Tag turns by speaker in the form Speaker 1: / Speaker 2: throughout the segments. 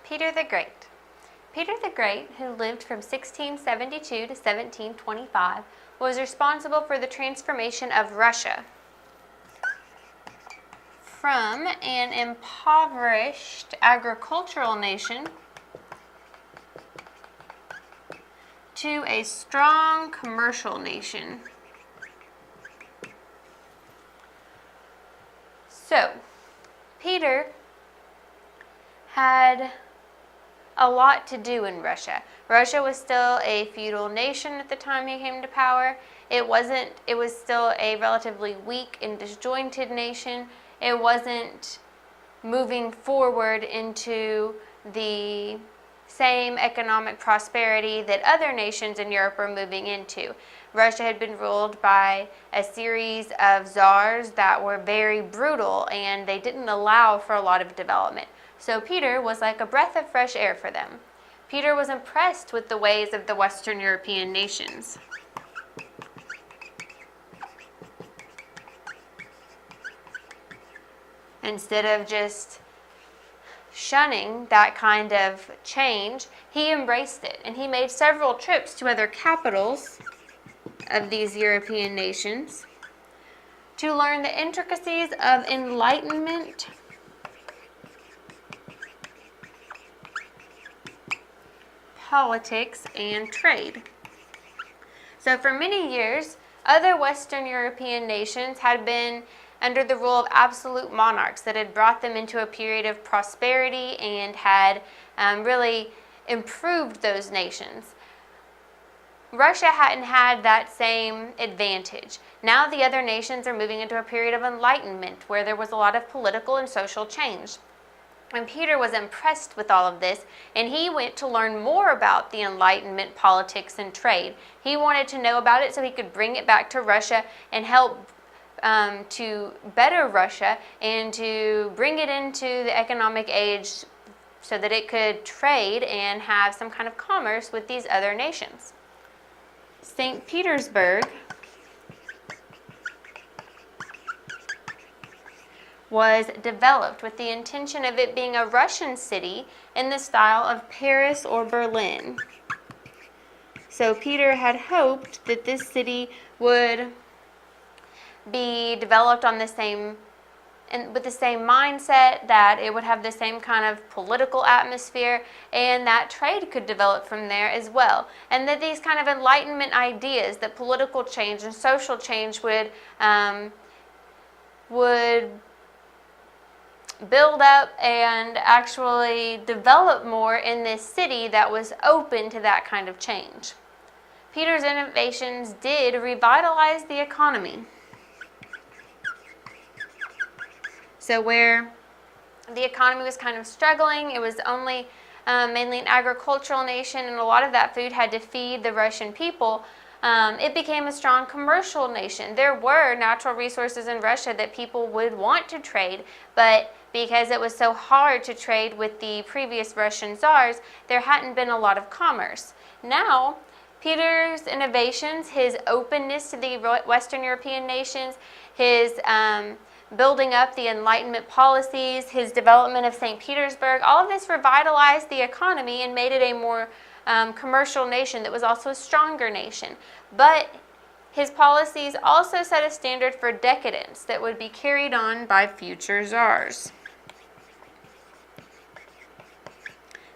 Speaker 1: Peter the Great. Peter the Great, who lived from 1672 to 1725, was responsible for the transformation of Russia from an impoverished agricultural nation to a strong commercial nation. So, Peter had a lot to do in Russia. Russia was still a feudal nation at the time he came to power. It was still a relatively weak and disjointed nation. It wasn't moving forward into the same economic prosperity that other nations in Europe were moving into. Russia had been ruled by a series of czars that were very brutal, and they didn't allow for a lot of development. So Peter was like a breath of fresh air for them. Peter was impressed with the ways of the Western European nations. Instead of just shunning that kind of change, he embraced it, and he made several trips to other capitals of these European nations to learn the intricacies of enlightenment, politics, and trade. So for many years, other Western European nations had been under the rule of absolute monarchs that had brought them into a period of prosperity and had really improved those nations. Russia hadn't had that same advantage. Now the other nations are moving into a period of enlightenment where there was a lot of political and social change. And Peter was impressed with all of this, and he went to learn more about the Enlightenment, politics, and trade. He wanted to know about it so he could bring it back to Russia and help to better Russia and to bring it into the economic age so that it could trade and have some kind of commerce with these other nations. St. Petersburg was developed with the intention of it being a Russian city in the style of Paris or Berlin. So Peter had hoped that this city would be developed on the same and with the same mindset, that it would have the same kind of political atmosphere, and that trade could develop from there as well. And that these kind of Enlightenment ideas, that political change and social change would build up and actually develop more in this city that was open to that kind of change. Peter's innovations did revitalize the economy. So where the economy was kind of struggling, it was only mainly an agricultural nation, and a lot of that food had to feed the Russian people. It became a strong commercial nation. There were natural resources in Russia that people would want to trade, but because it was so hard to trade with the previous Russian czars, there hadn't been a lot of commerce. Now, Peter's innovations, his openness to the Western European nations, his building up the Enlightenment policies, his development of St. Petersburg, all of this revitalized the economy and made it a more commercial nation that was also a stronger nation. But his policies also set a standard for decadence that would be carried on by future czars.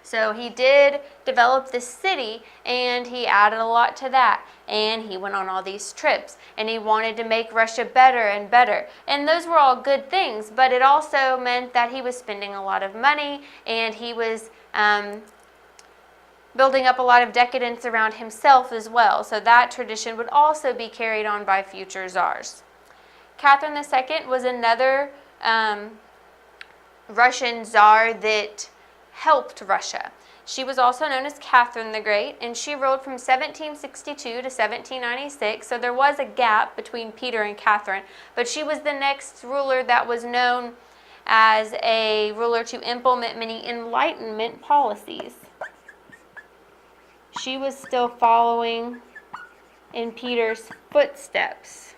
Speaker 1: So he did develop this city, and he added a lot to that. And he went on all these trips, and he wanted to make Russia better and better. And those were all good things, but it also meant that he was spending a lot of money, and he was building up a lot of decadence around himself as well. So that tradition would also be carried on by future czars. Catherine II was another Russian czar that helped Russia. She was also known as Catherine the Great, and she ruled from 1762 to 1796, so there was a gap between Peter and Catherine, but she was the next ruler that was known as a ruler to implement many Enlightenment policies. She was still following in Peter's footsteps,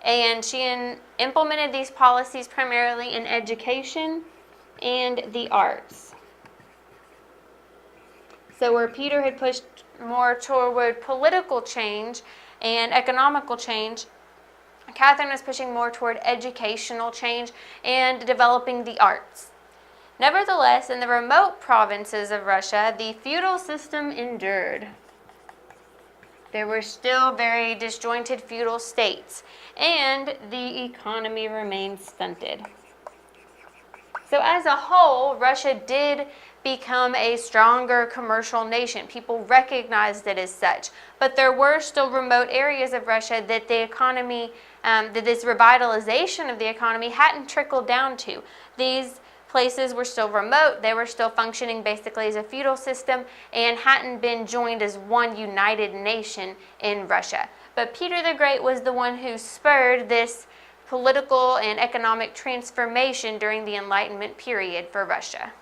Speaker 1: and she implemented these policies primarily in education and the arts. So where Peter had pushed more toward political change and economical change, Catherine was pushing more toward educational change and developing the arts. Nevertheless, in the remote provinces of Russia, the feudal system endured. There were still very disjointed feudal states, and the economy remained stunted. So as a whole, Russia did become a stronger commercial nation. People recognized it as such. But there were still remote areas of Russia that the economy, that this revitalization of the economy hadn't trickled down to. These places were still remote. They were still functioning basically as a feudal system and hadn't been joined as one united nation in Russia. But Peter the Great was the one who spurred this political and economic transformation during the Enlightenment period for Russia.